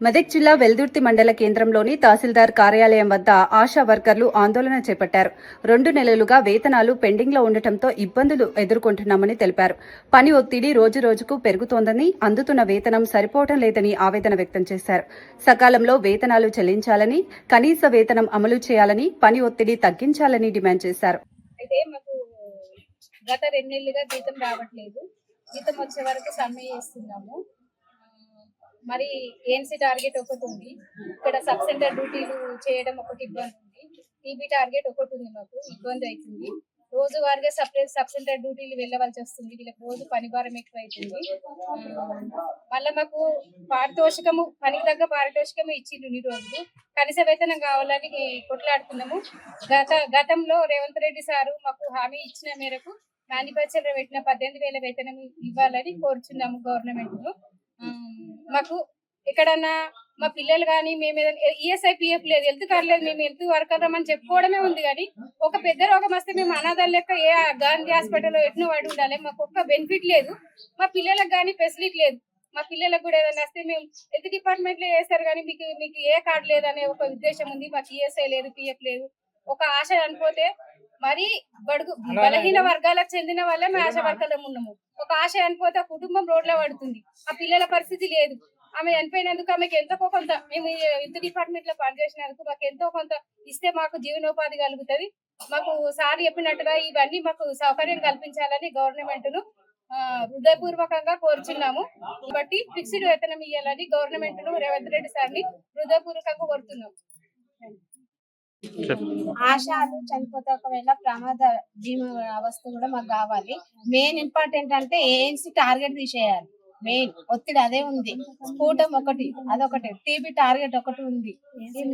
మెదక్ జిల్లా వెల్దుర్తి మండల కేంద్రంలోని తహసీల్దార్ కార్యాలయం వద్ద ఆశా వర్కర్లు ఆందోళన చేపట్టారు. 2 నెలలుగా వేతనాలు పెండింగ్లో ఉండటంతో ఇబ్బందులు ఎదుర్కొంటున్నామని తెలిపారు. పని ఒత్తిడి రోజురోజుకు పెరుగుతోందని, అందుతున్న వేతనం సరిపోవడం లేదని ఆవేదన వ్యక్తం చేశారు. సకాలంలో వేతనాలు చెల్లించాలని, కనీస వేతనం అమలు చేయాలని, పని ఒత్తిడి తగ్గించాలని డిమాండ్ చేశారు. గత 2 నెలలుగా జీతం రావట్లేదు. జీతం వచ్చే వరకు సమ్మె చేస్తున్నాము. మరి ఏఎన్సీ టార్గెట్ ఒకటి ఉంది. ఇక్కడ సబ్ సెంటర్ డ్యూటీలు చేయడం ఒకటి ఇబ్బంది ఉంది. టీబీ టార్గెట్ ఒకటి ఉంది. మాకు ఇబ్బంది అవుతుంది. రోజువారీగా సబ్ సెంటర్ డ్యూటీలు వెళ్ళవలసి వస్తుంది. వీళ్ళకి రోజు పని భారం ఎక్కువ అవుతుంది. మళ్ళీ మాకు పారితోషికము, పనికి తగ్గ పారితోషికము ఇచ్చిండు ఇన్ని రోజులు. కనీస వేతనం కావాలని కొట్లాడుతున్నాము. గతంలో రేవంత్ రెడ్డి సారు మాకు హామీ ఇచ్చిన మేరకు మ్యానుఫ్యాక్చర్ పెట్టిన 18,000 వేతనం ఇవ్వాలని కోరుచున్నాము గవర్నమెంట్ ను. మాకు ఎక్కడన్నా మా పిల్లలు కానీ మేము ఏదైనా ఈఎస్ఐ పిఎఫ్ లేదు, హెల్త్ కార్డు లేదు, మేము హెల్త్ వర్కర్ అని చెప్పుకోవడమే ఉంది. కానీ ఒక పెద్ద రోగం వస్తే మేము అనాథాల లెక్క ఏ గాంధీ హాస్పిటల్లో ఎట్నో వాడి ఉండాలి. మాకు ఒక్క బెనిఫిట్ లేదు. మా పిల్లలకు కానీ ఫెసిలిటీ లేదు. మా పిల్లలకు కూడా ఏదైనా వస్తే మేము హెల్త్ డిపార్ట్మెంట్ లో చేస్తారు కానీ మీకు ఏ కార్డు లేదనే ఒక ఉద్దేశం ఉంది. మాకు ఈఎస్ఐ లేదు, పిఎఫ్ లేదు. ఒక ఆశ అనిపోతే మరి బలహీన వర్గాలకు చెందిన వాళ్ళే మేము ఆశా వర్కర్లం ఉన్నాము. ఒక ఆశ అనిపోతే కుటుంబం రోడ్లో పడుతుంది. ఆ పిల్లల పరిస్థితి లేదు. ఆమె చనిపోయినందుకు ఆమెకు ఎంతో కొంత, మేము హెల్త్ డిపార్ట్మెంట్ లో పనిచేసినందుకు మాకు ఎంతో కొంత ఇస్తే మాకు జీవనోపాధి కలుగుతుంది. మాకు సార్ చెప్పినట్టుగా ఇవన్నీ మాకు సౌకర్యం కల్పించాలని గవర్నమెంట్ ను హృదయపూర్వకంగా కోరుచున్నాము. కాబట్టి ఫిక్స్డ్ వేతనం ఇవ్వాలని గవర్నమెంట్ ను రేవంత్ రెడ్డి సార్ని హృదయపూర్వకంగా కోరుతున్నాము. ఆశాలు చనిపోతే ఒకవేళ ప్రమాద బీమా అవస్థ కూడా మాకు కావాలి. మెయిన్ ఇంపార్టెంట్ అంటే ఏఎన్సీ టార్గెట్ తీసేయాలి. మెయిన్ ఒత్తిడి అదే ఉంది. స్ఫూటం ఒకటి, అదొకటి, టీబీ టార్గెట్ ఒకటి ఉంది.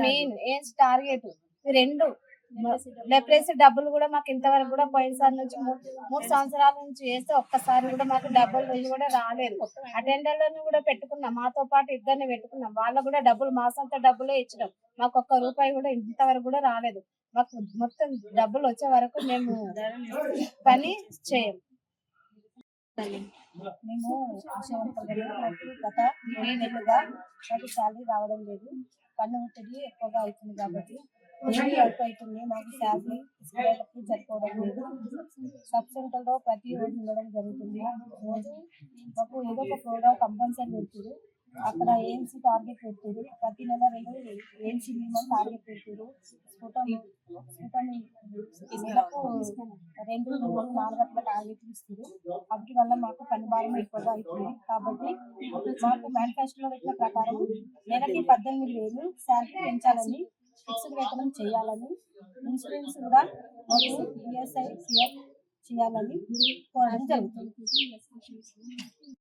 మెయిన్ ఏఎన్సీ టార్గెట్ రెండు. లెప్రసీ డబ్బులు కూడా మాకు ఇంతవరకు కూడా పోయినసారి నుంచి 3 సంవత్సరాల నుంచి వేస్తే ఒక్కసారి కూడా మాకు డబ్బులు కూడా రాలేదు. అటెండర్లను కూడా పెట్టుకున్నాం, మాతో పాటు 2 పెట్టుకున్నాం. వాళ్ళకు కూడా డబ్బులు మాసంతా డబ్బులే ఇచ్చినాం. మాకు ₹1 కూడా ఇంతవరకు కూడా రాలేదు. మాకు మొత్తం డబ్బులు వచ్చే వరకు మేము పని చేయం. మేము ఆశా వర్కర్లు గత 2 నెలలుగా మాకు శాలరీ రావడం లేదు. పన్ను ఒత్తిడి ఎక్కువగా అవుతుంది కాబట్టి డైలీ వర్క్ అవుతుంది. మాకు శాలరీ పిల్లలకి సరిపోవడం లేదు. సబ్ సెంటర్లో ప్రతి రోజు ఉండడం జరుగుతుంది. రోజు మాకు ఏదో ఒక ప్రోగ్రామ్ కంపల్సరీ పెడుతుంది. అక్కడ ఏఎన్సీ టార్గెట్ పెడుతుంది. ప్రతి నెల 2 ఏఎన్సీ మినిమం టార్గెట్ పెడుతుంది. స్ఫుటం నెలకు 2, 3, 4 గంటల టార్గెట్ ఇస్తుంది. వాటి వల్ల మాకు పని భారం ఎక్కువగా అవుతుంది. కాబట్టి మాకు మేనిఫెస్టోలో పెట్టిన ప్రకారం నెలకి 18,000 శాలరీ పెంచాలని, ఫిక్స్డ్ వేతనం చేయాలని, ఇన్సూరెన్స్ కూడా మాకు ఈఎస్ఐ పిఎఫ్ చేయాలని కోరడం జరుగుతుంది.